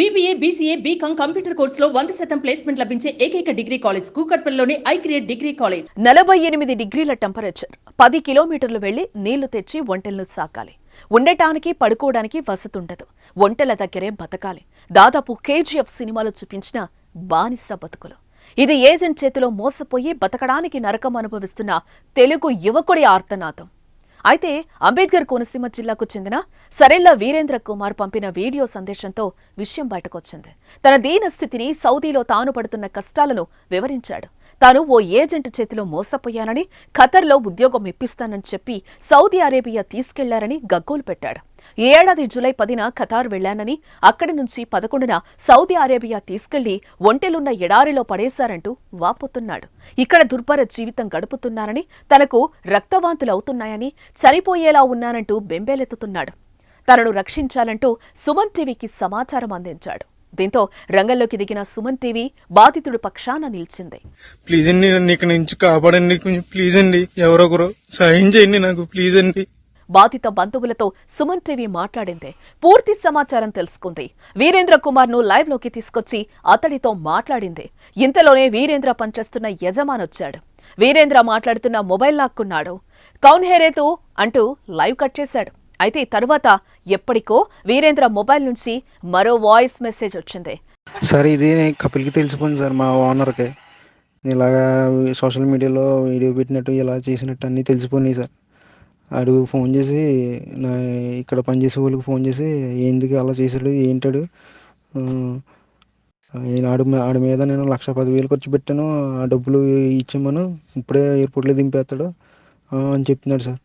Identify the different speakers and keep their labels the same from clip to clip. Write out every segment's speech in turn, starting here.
Speaker 1: BBA, BCA, BCom computer కోర్సులో 100% placement లభించే ఏకైక డిగ్రీ కాలేజ్ కూకట్పల్లిలోని ఐక్రియేట్ డిగ్రీ కాలేజ్.
Speaker 2: 48 డిగ్రీల టెంపరేచర్, 10 కిలోమీటర్లు వెళ్లి నీళ్లు తెచ్చి ఒంటెలను సాకాలి. ఉండటానికి పడుకోవడానికి వసతి ఉండదు. ఒంటెల దగ్గరే బతకాలి. దాదాపు KGF సినిమాలో చూపించిన బానిస బతుకులు. ఇది ఏజెంట్ చేతిలో మోసపోయి బతకడానికి నరకం అనుభవిస్తున్న తెలుగు యువకుడి ఆర్తనాదం. అయితే అంబేద్కర్ కోనసీమ జిల్లాకు చెందిన సరెళ్ల వీరేంద్ర కుమార్ పంపిన వీడియో సందేశంతో విషయం బయటకొచ్చింది. తన దీన స్థితిని, సౌదీలో తాను పడుతున్న కష్టాలను వివరించాడు. తాను ఓ ఏజెంట్ చేతిలో మోసపోయానని, ఖతర్లో ఉద్యోగం ఇప్పిస్తానని చెప్పి సౌదీ అరేబియా తీసుకెళ్లారని గగ్గోలు పెట్టాడు. ఈ ఏడాది జూలై 10న ఖతార్ వెళ్లానని, అక్కడి నుంచి 11న సౌదీ అరేబియా తీసుకెళ్లి ఒంటెలున్న ఎడారిలో పడేశారంటూ వాపోతున్నాడు. ఇక్కడ దుర్భర జీవితం గడుపుతున్నారని, తనకు రక్తవాంతులవుతున్నాయని, చనిపోయేలా ఉన్నానంటూ బెంబేలెత్తుతున్నాడు. తనను రక్షించాలంటూ సుమన్ టీవీకి సమాచారం అందించాడు. దీంతో రంగంలోకి దిగిన సుమన్ టీవీ బాధితుడి పక్షాన నిలిచింది.
Speaker 3: ప్లీజ్ అండి, నన్ను ఇక్కడ నుంచి కాపాడండి, ప్లీజ్ అండి, ఎవరొకరు సాయం చేయండి నాకు, ప్లీజ్ అండి.
Speaker 2: బాధిత బంధువులతో సుమన్ టీవీ మాట్లాడింది. పూర్తి సమాచారం తెలుసుకుంది. వీరేంద్ర కుమార్ ను లైవ్ లోకి తీసుకొచ్చి అతడితో మాట్లాడింది. ఇంతలోనే వీరేంద్ర పనిచేస్తున్న యజమానొచ్చాడు. వీరేంద్ర మాట్లాడుతున్న మొబైల్ లాక్కున్నాడు. కౌన్ హేరేతూ అంటూ లైవ్ కట్ చేశాడు. అయితే తరువాత ఎప్పటికో వీరేంద్ర మొబైల్ నుంచి మరో వాయిస్ మెసేజ్ వచ్చింది.
Speaker 4: సార్, ఇది కపిల్కి తెలిసిపోయింది సార్, మా ఓనర్కి. ఇలాగా సోషల్ మీడియాలో వీడియో పెట్టినట్టు, ఇలా చేసినట్టు అన్నీ తెలిసిపోయినాయి సార్. ఆడు ఫోన్ చేసి, నా ఇక్కడ పనిచేసే వాళ్ళకి ఫోన్ చేసి, ఎందుకు అలా చేశాడు, ఏంటాడు, ఆడి మీద నేను 1,10,000 ఖర్చు పెట్టాను, ఆ డబ్బులు ఇచ్చామను, ఇప్పుడే ఎయిర్పోర్ట్లో దింపేస్తాడు అని చెప్తున్నాడు సార్.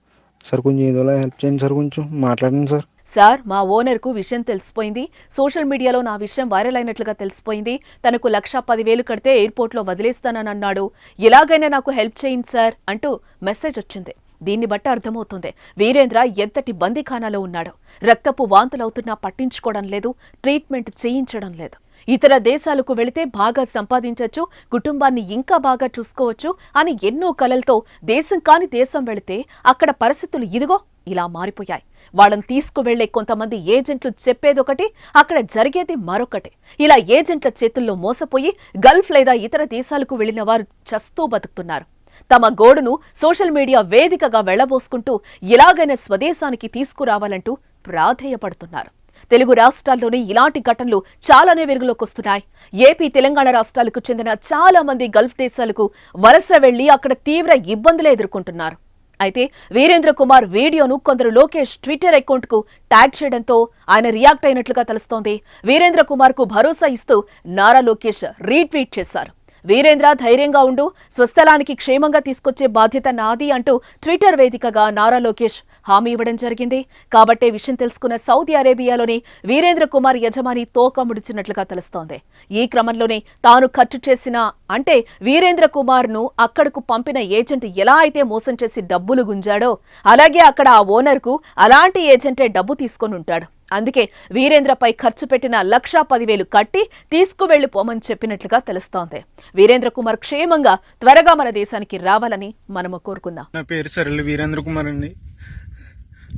Speaker 4: సార్, కొంచెం ఏదోలా హెల్ప్ చేయండి సార్, కొంచెం మాట్లాడండి సార్.
Speaker 2: సార్, మా ఓనర్కు విషయం తెలిసిపోయింది. సోషల్ మీడియాలో నా విషయం వైరల్ అయినట్లుగా తెలిసిపోయింది. తనకు 1,10,000 కడితే ఎయిర్పోర్ట్లో వదిలేస్తానని అన్నాడు. ఎలాగైనా నాకు హెల్ప్ చేయండి సార్ అంటూ మెసేజ్ వచ్చింది. దీన్ని బట్టి అర్థమవుతుంది వీరేంద్ర ఎంతటి బందీఖానాలో ఉన్నాడో. రక్తపు వాంతులవుతున్నా పట్టించుకోవడం లేదు, ట్రీట్మెంట్ చేయించడం లేదు. ఇతర దేశాలకు వెళితే బాగా సంపాదించొచ్చు, కుటుంబాన్ని ఇంకా బాగా చూసుకోవచ్చు అని ఎన్నో కలలతో దేశం కాని దేశం వెళితే అక్కడ పరిస్థితులు ఇదిగో ఇలా మారిపోయాయి. వాళ్ళని తీసుకువెళ్లే కొంతమంది ఏజెంట్లు చెప్పేదొకటి, అక్కడ జరిగేది మరొకటి. ఇలా ఏజెంట్ల చేతుల్లో మోసపోయి గల్ఫ్ లేదా ఇతర దేశాలకు వెళ్లిన వారు చస్తూ బతుకుతున్నారు. తమ గోడును సోషల్ మీడియా వేదికగా వెళ్లబోసుకుంటూ ఎలాగైనా స్వదేశానికి తీసుకురావాలంటూ ప్రాధేయపడుతున్నారు. తెలుగు రాష్ట్రాల్లోని ఇలాంటి ఘటనలు చాలానే వెలుగులోకొస్తున్నాయి. ఏపీ, తెలంగాణ రాష్ట్రాలకు చెందిన చాలా మంది గల్ఫ్ దేశాలకు వలస వెళ్లి అక్కడ తీవ్ర ఇబ్బందులు ఎదుర్కొంటున్నారు. అయితే వీరేంద్ర కుమార్ వీడియోను కొందరు లోకేష్ ట్విట్టర్ అకౌంట్ కు ట్యాగ్ చేయడంతో ఆయన రియాక్ట్ అయినట్లుగా తెలుస్తోంది. వీరేంద్ర కుమార్ కు భరోసా ఇస్తూ నారా లోకేష్ రీట్వీట్ చేశారు. వీరేంద్ర, ధైర్యంగా ఉండు, స్వస్థలానికి క్షేమంగా తీసుకొచ్చే బాధ్యత నాది అంటూ ట్విట్టర్ వేదికగా నారా లోకేష్ హామీ ఇవ్వడం జరిగింది. కాబట్టే విషయం తెలుసుకున్న సౌదీ అరేబియాలోని వీరేంద్ర కుమార్ యజమాని తోక ముడిచినట్లుగా తెలుస్తోంది. ఈ క్రమంలోనే తాను ఖర్చు చేసిన, అంటే వీరేంద్ర కుమార్ ను అక్కడకు పంపిన ఏజెంట్ ఎలా అయితే మోసం చేసి డబ్బులు గుంజాడో, అలాగే అక్కడ ఆ ఓనర్ కు అలాంటి ఏజెంటే డబ్బు తీసుకొని ఉంటాడు. అందుకే వీరేంద్రపై ఖర్చు పెట్టిన 1,10,000 కట్టి తీసుకువెళ్లిపోమని చెప్పినట్లుగా తెలుస్తోంది. వీరేంద్ర కుమార్ క్షేమంగా త్వరగా మన దేశానికి రావాలని మనము కోరుకుందాం.
Speaker 3: నా పేరు సరెళ్ల వీరేంద్ర కుమార్ అండి.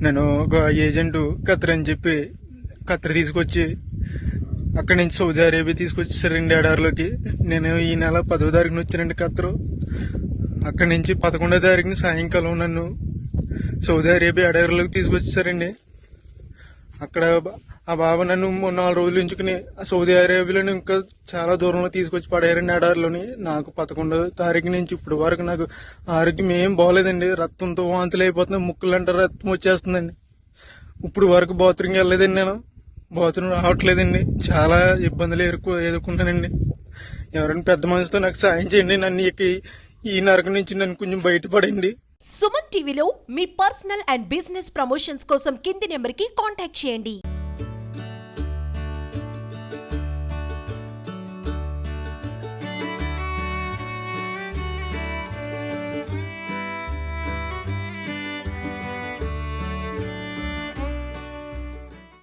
Speaker 3: నేను ఒక ఏజెంట్ ఖతర్ అని చెప్పి ఖతర్ తీసుకొచ్చి అక్కడి నుంచి సౌదీ అరేబియా తీసుకొచ్చేసారండి ఎడారిలోకి. నేను ఈ నెల 10వ తారీఖున వచ్చానండి ఖతర్. అక్కడి నుంచి 11వ తారీఖున సాయంకాలం నన్ను సౌదీ అరేబియా ఎడారిలోకి తీసుకొచ్చేసారండి. అక్కడ ఆ బాబా నన్ను 4 రోజులు ఉంచుకుని సౌదీ అరేబియాలోని ఇంకా చాలా దూరంలో తీసుకొచ్చి పడేయారండి ఎడారిలోని. నాకు 11వ తారీఖు నుంచి ఇప్పుడు వరకు నాకు ఆరోగ్యం ఏం బాగోలేదండి. రక్తంతో వాంతులు అయిపోతున్నాయి, ముక్కులంటే రక్తం వచ్చేస్తుందండి. ఇప్పుడు వరకు బాత్రూమ్కి వెళ్ళలేదండి, నేను బాత్రూమ్ రావట్లేదండి. చాలా ఇబ్బందులు ఎదుర్కొన్నానండి. ఎవరైనా పెద్ద మనసుతో నాకు సాయం చేయండి, నన్ను ఈ నరకం నుంచి నన్ను కొంచెం బయటపడండి.
Speaker 5: సుమన్ టీవీలో మీ పర్సనల్ అండ్ బిజినెస్ ప్రమోషన్స్ కోసం కింది నెంబర్కి కాంటాక్ట్ చేయండి.